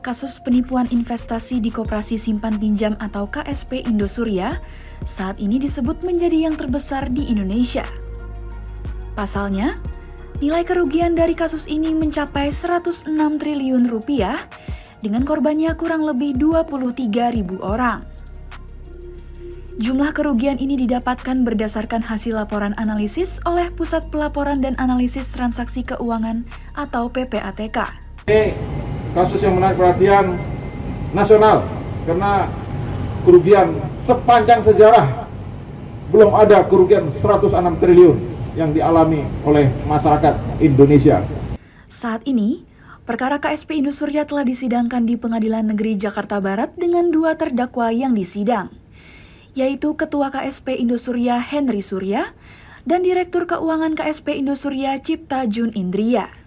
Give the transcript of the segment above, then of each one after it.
Kasus penipuan investasi di Koperasi Simpan Pinjam atau KSP Indosuria saat ini disebut menjadi yang terbesar di Indonesia. Pasalnya, nilai kerugian dari kasus ini mencapai 106 triliun rupiah dengan korbannya kurang lebih 23.000 orang. Jumlah kerugian ini didapatkan berdasarkan hasil laporan analisis oleh Pusat Pelaporan dan Analisis Transaksi Keuangan atau PPATK. Ini kasus yang menarik perhatian nasional karena kerugian sepanjang sejarah belum ada kerugian 106 triliun yang dialami oleh masyarakat Indonesia. Saat ini, perkara KSP Indosuria telah disidangkan di Pengadilan Negeri Jakarta Barat dengan 2 terdakwa yang disidang, yaitu Ketua KSP Indosuria Henry Surya dan Direktur Keuangan KSP Indosuria Cipta Jun Indria.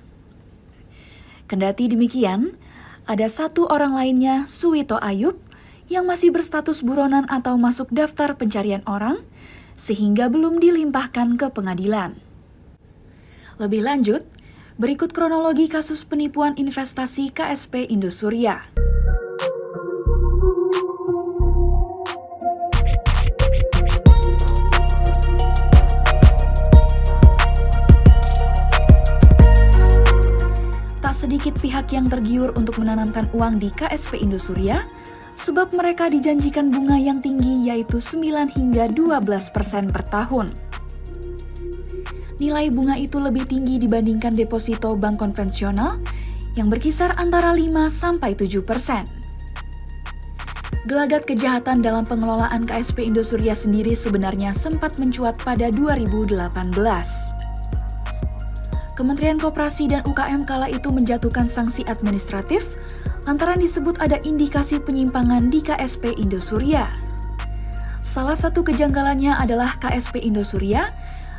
Kendati demikian, ada 1 orang lainnya, Suwito Ayub, yang masih berstatus buronan atau masuk daftar pencarian orang, sehingga belum dilimpahkan ke pengadilan. Lebih lanjut, berikut kronologi kasus penipuan investasi KSP Indosuria. Tak sedikit pihak yang tergiur untuk menanamkan uang di KSP Indosuria, sebab mereka dijanjikan bunga yang tinggi yaitu 9 hingga 12% per tahun. Nilai bunga itu lebih tinggi dibandingkan deposito bank konvensional yang berkisar antara 5-7%. Gelagat kejahatan dalam pengelolaan KSP Indosuria sendiri sebenarnya sempat mencuat pada 2018. Kementerian Koperasi dan UKM kala itu menjatuhkan sanksi administratif lantaran disebut ada indikasi penyimpangan di KSP Indosuria. Salah satu kejanggalannya adalah KSP Indosuria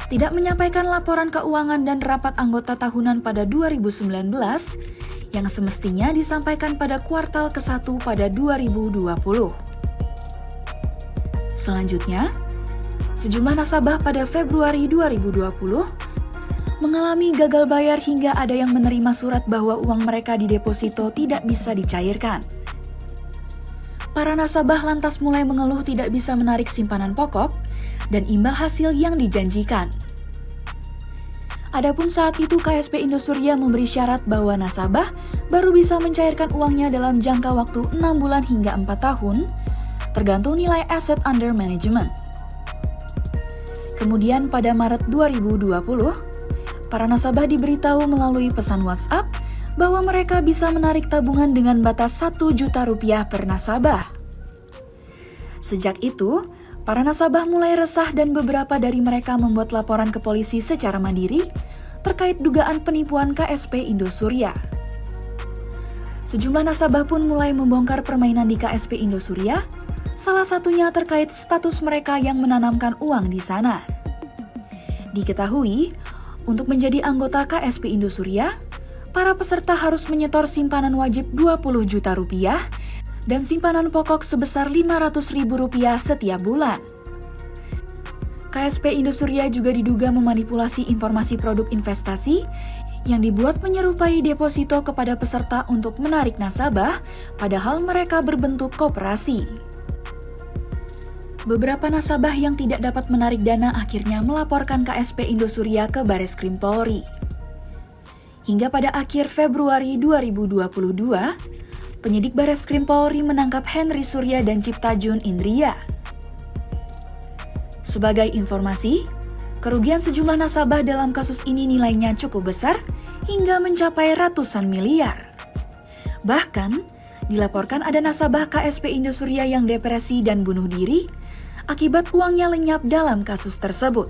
tidak menyampaikan laporan keuangan dan rapat anggota tahunan pada 2019 yang semestinya disampaikan pada kuartal ke-1 pada 2020. Selanjutnya, sejumlah nasabah pada Februari 2020 mengalami gagal bayar hingga ada yang menerima surat bahwa uang mereka di deposito tidak bisa dicairkan. Para nasabah lantas mulai mengeluh tidak bisa menarik simpanan pokok dan imbal hasil yang dijanjikan. Adapun saat itu KSP Indosuria memberi syarat bahwa nasabah baru bisa mencairkan uangnya dalam jangka waktu 6 bulan hingga 4 tahun, tergantung nilai asset under management. Kemudian pada Maret 2020, para nasabah diberitahu melalui pesan WhatsApp bahwa mereka bisa menarik tabungan dengan batas 1 juta rupiah per nasabah. Sejak itu, para nasabah mulai resah dan beberapa dari mereka membuat laporan ke polisi secara mandiri terkait dugaan penipuan KSP Indosuria. Sejumlah nasabah pun mulai membongkar permainan di KSP Indosuria, salah satunya terkait status mereka yang menanamkan uang di sana. Diketahui, untuk menjadi anggota KSP Indosuria, para peserta harus menyetor simpanan wajib 20 juta rupiah dan simpanan pokok sebesar 500.000 rupiah setiap bulan. KSP Indosuria juga diduga memanipulasi informasi produk investasi yang dibuat menyerupai deposito kepada peserta untuk menarik nasabah, padahal mereka berbentuk koperasi. Beberapa nasabah yang tidak dapat menarik dana akhirnya melaporkan KSP Indosuria ke Bareskrim Polri. Hingga pada akhir Februari 2022, penyidik Bareskrim Polri menangkap Henry Surya dan Cipta Jun Indria. Sebagai informasi, kerugian sejumlah nasabah dalam kasus ini nilainya cukup besar hingga mencapai ratusan miliar. Bahkan, dilaporkan ada nasabah KSP Indosuria yang depresi dan bunuh diri akibat uangnya lenyap dalam kasus tersebut.